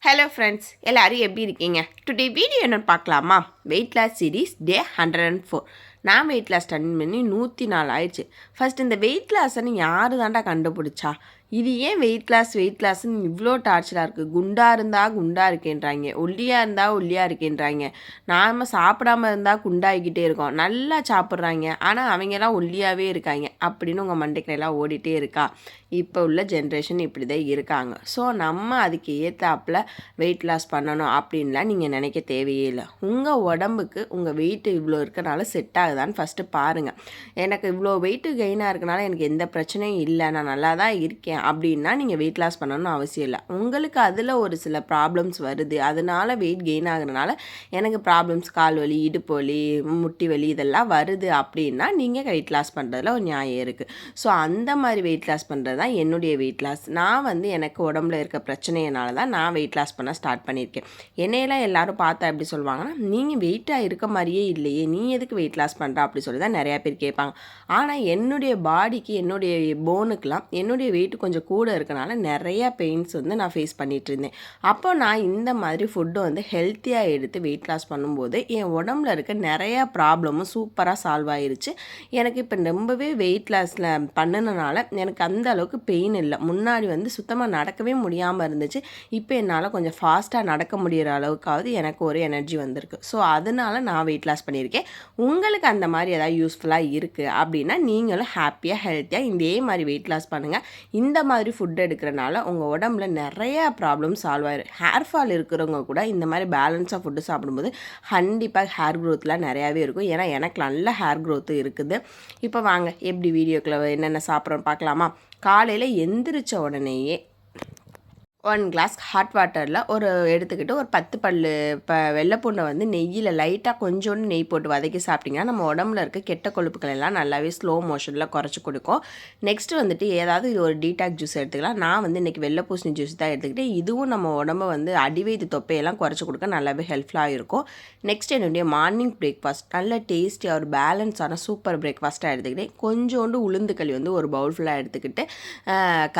Hello friends, எல்லோரும் எப்படி இருக்கீங்க? டுடே வீடியோ என்னென்னு பார்க்கலாமா? Weight loss series day 104. நான் வெயிட் லாஸ் டன் பண்ணி 104 ஆயிடுச்சு. ஃபஸ்ட் இந்த வெயிட் லாஸ்ன்னு யார் தாண்டா கண்டுபிடிச்சா? இது ஏன் வெயிட் லாஸ்ன்னு இவ்வளோ டார்ச்சராக இருக்குது? குண்டாக இருக்கேன்றாங்க, ஒல்லியாக இருக்கேன்றாங்க. நாம் சாப்பிடாம இருந்தால் குண்டாகிக்கிட்டே இருக்கோம், நல்லா சாப்பிட்றாங்க, ஆனால் அவங்கெல்லாம் ஒல்லியாகவே இருக்காங்க அப்படின்னு உங்கள் மண்டைக்கெல்லாம் ஓடிட்டே இருக்கா? இப்போ உள்ள ஜென்ரேஷன் இப்படி தான் இருக்காங்க. ஸோ நம்ம அதுக்கு ஏற்றாப்புல வெயிட் லாஸ் பண்ணணும் அப்படின்லாம் நீங்கள் நினைக்க தேவையே இல்லை. உங்கள் உடம்புக்கு உங்கள் வெயிட் இவ்வளோ இருக்கனால செட் ஆகுதான்னு ஃபஸ்ட்டு பாருங்கள். எனக்கு இவ்வளோ வெயிட்டு கெயினாக இருக்கனால எனக்கு எந்த பிரச்சனையும் இல்லை, நான் நல்லா தான் இருக்கேன் அப்படின்னா நீங்கள் வெயிட் லாஸ் பண்ணணும்னு அவசியம் இல்லை. உங்களுக்கு அதில் ஒரு சில ப்ராப்ளம்ஸ் வருது, அதனால வெயிட் கெயின் ஆகுறதுனால எனக்கு ப்ராப்ளம்ஸ் கால் வலி, இடுப்பு வலி, முட்டி வலி இதெல்லாம் வருது அப்படின்னா நீங்கள் வெயிட் லாஸ் பண்ணுறதுல ஒரு நியாயம் இருக்குது. ஸோ அந்த மாதிரி வெயிட் லாஸ் பண்ணுறது தான் என்னுடைய வெயிட் லாஸ். நான் எனக்கு உடம்புல இருக்க பிரச்சனையினால தான் நான் வெயிட் லாஸ் பண்ண ஸ்டார்ட் பண்ணியிருக்கேன். என்னையெல்லாம் எல்லாரும் பார்த்தா எப்படி சொல்லுவாங்கன்னா, நீங்கள் வெயிட்டாக இருக்க மாதிரியே இல்லையே, நீ எதுக்கு வெயிட் லாஸ் பண்ணுற அப்படி சொல்லி தான் நிறையா பேர் கேட்பாங்க. ஆனால் என்னுடைய பாடிக்கு, என்னுடைய போனுக்கெலாம் என்னுடைய வெயிட் கொஞ்சம் கூட இருக்கனால நிறையா பெயின்ஸ் நான் ஃபேஸ் பண்ணிகிட்டு இருந்தேன். அப்போ நான் இந்த மாதிரி ஃபுட்டு ஹெல்த்தியாக எடுத்து வெயிட் லாஸ் பண்ணும்போது என் உடம்புல இருக்க நிறையா ப்ராப்ளமும் சூப்பராக சால்வ் ஆயிருச்சு. எனக்கு இப்போ ரொம்பவே வெயிட் லாஸில் பண்ணினால எனக்கு அந்த அளவுக்கு பெயின் இல்லை. முன்னாடி சுத்தமாக நடக்கவே முடியாமல் இருந்துச்சு. இப்போ என்னால் கொஞ்சம் ஃபாஸ்ட்டாக நடக்க முடிகிற அளவுக்காவது எனக்கு ஒரு எனர்ஜி வந்திருக்கு. ஸோ அதனால் நான் வெயிட் லாஸ் பண்ணியிருக்கேன். உங்களுக்கு அந்த மாதிரி ஏதாவது யூஸ்ஃபுல்லாக இருக்குது அப்படின்னா நீங்களும் ஹாப்பியாக ஹெல்த்தியாக இதே மாதிரி வெயிட் லாஸ் பண்ணுங்கள். இந்த மாதிரி ஃபுட் எடுக்கிறனால உங்கள் உடம்புல நிறையா ப்ராப்ளம் சால்வ் ஆயிடும். ஹேர் ஃபால் இருக்கிறவங்க கூட இந்த மாதிரி பேலன்ஸாக ஃபுட்டு சாப்பிடும்போது கண்டிப்பாக ஹேர் க்ரோத்லாம் நிறையாவே இருக்கும். ஏன்னா எனக்கு நல்ல ஹேர் க்ரோத்து இருக்குது. இப்போ வாங்க எப்படி வீடியோக்குள்ள என்னென்ன சாப்பிட்றோன்னு பார்க்கலாமா? காலையில் எந்திரிச்ச உடனேயே 1 கிளாஸ் ஹாட் வாட்டரில் எடுத்துக்கிட்டு ஒரு 10 பல் வெள்ளைப்பூண்டை நெய்யில் லைட்டாக கொஞ்சோண்டு நெய் போட்டு வதக்கி சாப்பிட்டிங்கன்னா நம்ம உடம்புல இருக்க கெட்ட கொழுப்புக்கள் எல்லாம் நல்லாவே ஸ்லோ மோஷனில் குறைச்சி கொடுக்கும். நெக்ஸ்ட்டு ஏதாவது இது ஒரு டீடாக் ஜூஸ் எடுத்துக்கலாம். நான் இன்றைக்கி வெள்ளை பூசணி ஜூஸ் தான் எடுத்துக்கிட்டு, இதுவும் நம்ம உடம்பை அடிவயிற்று தொப்பையெல்லாம் குறைச்சி கொடுக்க நல்லாவே ஹெல்ப்ஃபுல்லாக இருக்கும். நெக்ஸ்ட் என்னுடைய மார்னிங் பிரேக்ஃபாஸ்ட் நல்ல டேஸ்டியாக ஒரு பேலன்ஸான சூப்பர் பிரேக்ஃபாஸ்ட்டாக எடுத்துக்கிட்டேன். கொஞ்சோண்டு உளுந்துக்களி ஒரு பவுல் ஃபுல்லாக எடுத்துக்கிட்டு,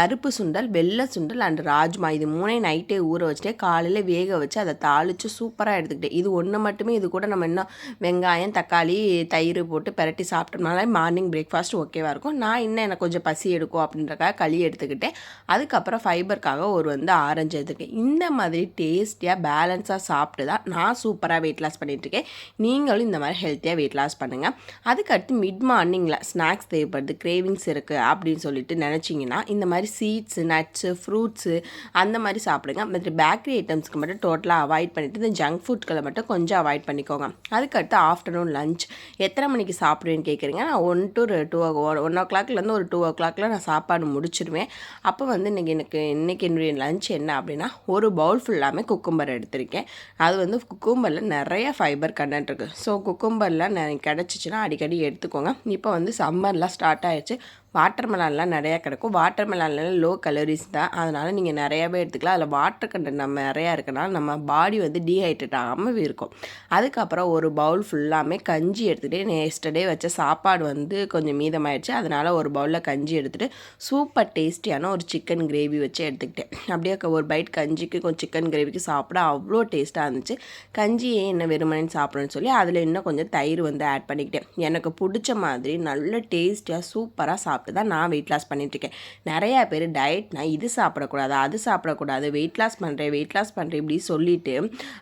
கருப்பு சுண்டல், வெள்ளை சுண்டல் அண்ட் ராஜ்மா இது 3 நைட்டே ஊற வச்சுட்டே காலையில் வேக வச்சு அதை தாளித்து சூப்பராக எடுத்துக்கிட்டேன். இது ஒன்று மட்டுமே, இது கூட நம்ம இன்னும் வெங்காயம், தக்காளி, தயிர் போட்டு பெரட்டி சாப்பிட்டோம்னால மார்னிங் பிரேக்ஃபாஸ்ட் ஓகேவாக இருக்கும். நான் இன்னும் எனக்கு கொஞ்சம் பசி எடுக்கும் அப்படின்றக்காக களி எடுத்துக்கிட்டேன். அதுக்கப்புறம் ஃபைபருக்காக ஒரு ஆரஞ்சு எடுத்துக்கிட்டேன். இந்த மாதிரி டேஸ்டியாக பேலன்ஸாக சாப்பிட்டு தான் நான் சூப்பராக வெயிட் லாஸ் பண்ணிகிட்ருக்கேன். நீங்களும் இந்த மாதிரி ஹெல்த்தியாக வெயிட் லாஸ் பண்ணுங்கள். அதுக்கடுத்து மிட் மார்னிங்கில் ஸ்நாக்ஸ் தேவைப்படுது, கிரேவிங்ஸ் இருக்குது அப்படின்னு சொல்லிட்டு நினச்சிங்கன்னா இந்த மாதிரி சீட்ஸு, நட்ஸு, ஃப்ரூட்ஸு அந்த மாதிரி சாப்பிடுங்க. மற்ற பேக்கரி ஐட்டம்ஸ்க்கு மட்டும் டோட்டலாக அவாய்ட் பண்ணிவிட்டு இந்த ஜங்க் ஃபுட்களை மட்டும் கொஞ்சம் அவாய்ட் பண்ணிக்கோங்க. அதுக்கடுத்து ஆஃப்டர்நூன் லஞ்ச் எத்தனை மணிக்கு சாப்பிடுவேன்னு கேட்குறீங்க. நான் 1 to 1 o'clockலேருந்து ஒரு 2 o'clock நான் சாப்பாடு முடிச்சிடுவேன். அப்போ இன்றைக்கி என்னுடைய லஞ்ச் என்ன அப்படின்னா, ஒரு பவுல் ஃபுல்லாமே குக்கும்பர் எடுத்திருக்கேன். அது குக்கும்பரில் நிறைய ஃபைபர் கண்டென்ட் இருக்குது. ஸோ குக்கும்பரில் கிடச்சிச்சின்னா அடிக்கடி எடுத்துக்கோங்க. இப்போ சம்மர்லாம் ஸ்டார்ட் ஆகிடுச்சு. வாட்டர் மெலான்லாம் நிறையா கிடக்கும். வாட்டர் மெலான்லாம் லோ கலோரிஸ் தான், அதனால் நீங்கள் நிறையாவே எடுத்துக்கலாம். அதில் வாட்டர் கண்டென்ட் நம்ம நிறையா இருக்கனால நம்ம பாடி டீஹைட்ரேட் ஆகாமல் இருக்கும். அதுக்கப்புறம் ஒரு பவுல் ஃபுல்லாமே கஞ்சி எடுத்துகிட்டு, எஸ்டர்டே வச்ச சாப்பாடு கொஞ்சம் மீதமாயிடுச்சு, அதனால் ஒரு பவுலில் கஞ்சி எடுத்துகிட்டு சூப்பர் டேஸ்டியான ஒரு சிக்கன் கிரேவி வச்சு எடுத்துக்கிட்டேன். அப்படியே ஒரு பைட் கஞ்சிக்கு கொஞ்சம் சிக்கன் கிரேவிக்கு சாப்பிட அவ்வளோ டேஸ்ட்டாக இருந்துச்சு. கஞ்சியே என்ன வெறுமனேன்னு சாப்பிட்றேன்னு சொல்லி அதில் இன்னும் கொஞ்சம் தயிர் ஆட் பண்ணிக்கிட்டேன். எனக்கு பிடிச்ச மாதிரி நல்ல டேஸ்டியாக சூப்பராக சாப்பிட்டு தான் நான் வெயிட் லாஸ் பண்ணிட்டுருக்கேன். நிறையா பேர் டயட்னா இது சாப்பிடக்கூடாது, அது சாப்பிடக்கூடாது, வெயிட் லாஸ் பண்ணுறேன் இப்படி சொல்லிவிட்டு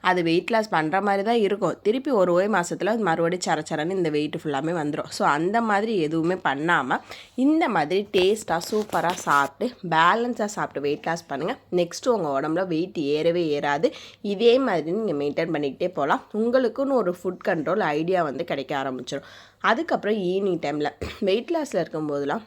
அது வெயிட் லாஸ் பண்ணுற மாதிரி தான் இருக்கும். திருப்பி ஒரு மாதத்தில் மறுபடியும் சரச்சரன்னு இந்த வெயிட் ஃபுல்லாமே வந்துடும். ஸோ அந்த மாதிரி எதுவுமே பண்ணாமல் இந்த மாதிரி டேஸ்ட்டாக சூப்பராக சாப்பிட்டு பேலன்ஸாக சாப்பிட்டு வெயிட் லாஸ் பண்ணுங்கள். நெக்ஸ்ட்டு உங்கள் உடம்புல வெயிட் ஏறவே ஏறாது. இதே மாதிரி நீங்கள் மெயின்டைன் பண்ணிக்கிட்டே போகலாம். உங்களுக்குன்னு ஒரு ஃபுட் கண்ட்ரோல் ஐடியா கிடைக்க ஆரம்பிச்சிடும். அதுக்கப்புறம் ஈவினிங் டைமில் வெயிட் லாஸில் இருக்கும்போதெல்லாம்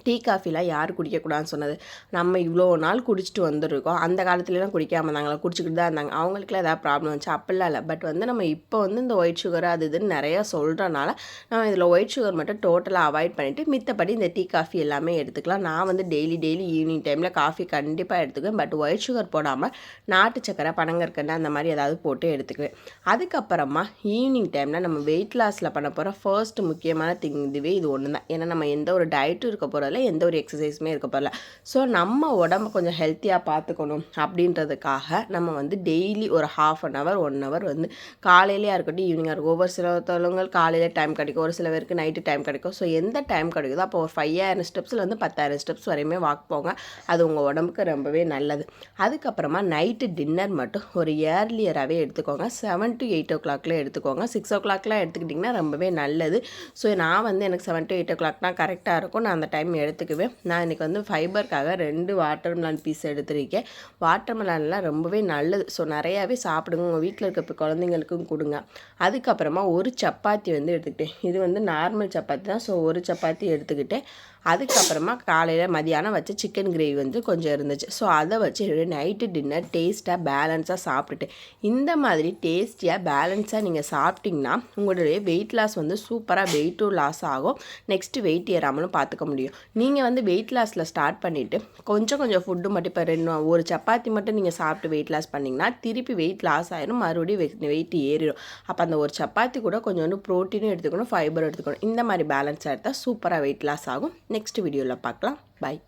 டீ காஃபிலாம் யார் குடிக்கக்கூடாதுன்னு சொன்னது? நம்ம இவ்வளோ நாள் குடிச்சிட்டு வந்துருக்கோம். அந்த காலத்துலலாம் குடிக்காமல் இருந்தாங்களா? குடிச்சிக்கிட்டு தான் இருந்தாங்க. அவங்களுக்குலாம் ஏதாவது ப்ராப்ளம் வந்துச்சு அப்படிலாம் இல்லை. பட் நம்ம இப்போ இந்த ஒயிட் சுகர் அது இதுன்னு நிறையா சொல்கிறனால நம்ம இதில் ஒயிட் சுகர் மட்டும் டோட்டலாக அவாய்ட் பண்ணிவிட்டு மித்தபடி இந்த டீ காஃபி எல்லாமே எடுத்துக்கலாம். நான் டெய்லி ஈவினிங் டைமில் காஃபி கண்டிப்பாக எடுத்துக்குவேன். பட் ஒயிட் சுகர் போடாமல் நாட்டு சக்கரை, பனங்கற்கண்டு அந்த மாதிரி ஏதாவது போட்டு எடுத்துக்குவேன். அதுக்கப்புறமா ஈவினிங் டைமில் நம்ம வெயிட் லாஸில் பண்ண போகிற ஃபர்ஸ்ட் முக்கியமான திங் இதுவே இது ஒன்று தான். ஏன்னா நம்ம எந்த ஒரு டயட்டும் இருக்க போகிற போகிறதில்ல, எந்த ஒரு எக்ஸசைஸுமே இருக்க போகிறல. ஸோ நம்ம உடம்ப கொஞ்சம் ஹெல்த்தியாக பார்த்துக்கணும் அப்படின்றதுக்காக நம்ம வந்து டெய்லி ஒரு 1/2 hour 1 hour வந்து காலையிலேயா இருக்கட்டும் ஈவினிங்காக இருக்கும். ஒவ்வொரு சிலத்தவங்க காலையில் டைம் கிடைக்கும், ஒரு சில பேருக்கு நைட்டு டைம் கிடைக்கும். ஸோ எந்த டைம் கிடைக்குதோ அப்போ ஒரு 5000 ஸ்டெப்ஸில் வந்து 10,000 ஸ்டெப்ஸ் வரையுமே வாக் போங்க. அது உங்கள் உடம்புக்கு ரொம்பவே நல்லது. அதுக்கப்புறமா நைட்டு டின்னர் மட்டும் ஒரு ஏர்லியராகவே எடுத்துக்கோங்க. 7 to 8 o'clockல எடுத்துக்கோங்க. 6 o'clockலாம் எடுத்துக்கிட்டிங்கன்னா ரொம்பவே நல்லது. ஸோ நான் வந்து எனக்கு 7 to 8 o'clockனா கரெக்டாக இருக்கும். நான் அந்த டைம் எடுத்துக்குவேன். நான் இன்றைக்கி வந்து ஃபைபருக்காக 2 வாட்டர்மெலன் பீஸ் எடுத்திருக்கேன். வாட்டர்மெலன்லாம் ரொம்பவே நல்லது. ஸோ நிறையாவே சாப்பிடுங்க. உங்கள் வீட்டில் இருக்க குழந்தைங்களுக்கும் கொடுங்க. அதுக்கப்புறமா ஒரு சப்பாத்தி வந்து எடுத்துக்கிட்டேன். இது வந்து நார்மல் சப்பாத்தி தான். ஸோ ஒரு சப்பாத்தி எடுத்துக்கிட்டேன். அதுக்கப்புறமா காலையில் மதியானம் வச்ச சிக்கன் கிரேவி வந்து கொஞ்சம் இருந்துச்சு. ஸோ அதை வச்சு நைட்டு டின்னர் டேஸ்ட்டாக பேலன்ஸாக சாப்பிட்டுட்டேன். இந்த மாதிரி டேஸ்டியாக பேலன்ஸாக நீங்கள் சாப்பிட்டிங்கன்னா உங்களுடைய வெயிட் லாஸ் வந்து சூப்பராக வெயிட்டும் லாஸ் ஆகும். நெக்ஸ்ட்டு வெயிட் ஏறாமலும் பார்த்துக்க முடியும். நீங்கள் வந்து வெயிட் லாஸில் ஸ்டார்ட் பண்ணிவிட்டு கொஞ்சம் ஃபுட்டு மட்டும் இப்போ ஒரு சப்பாத்தி மட்டும் நீங்கள் சாப்பிட்டு வெயிட் லாஸ் பண்ணிங்கன்னா திருப்பி வெயிட் லாஸ் ஆயிரும், மறுபடியும் வெயிட் ஏறிடும். அப்போ அந்த ஒரு சப்பாத்தி கூட கொஞ்சோண்டு ப்ரோட்டீனும் எடுத்துக்கணும், ஃபைபரும் எடுத்துக்கணும். இந்த மாதிரி பேலன்ஸாக எடுத்தால் சூப்பராக வெயிட் லாஸ் ஆகும். நெக்ஸ்ட் வீடியோவில் பார்க்கலாம். பாய்.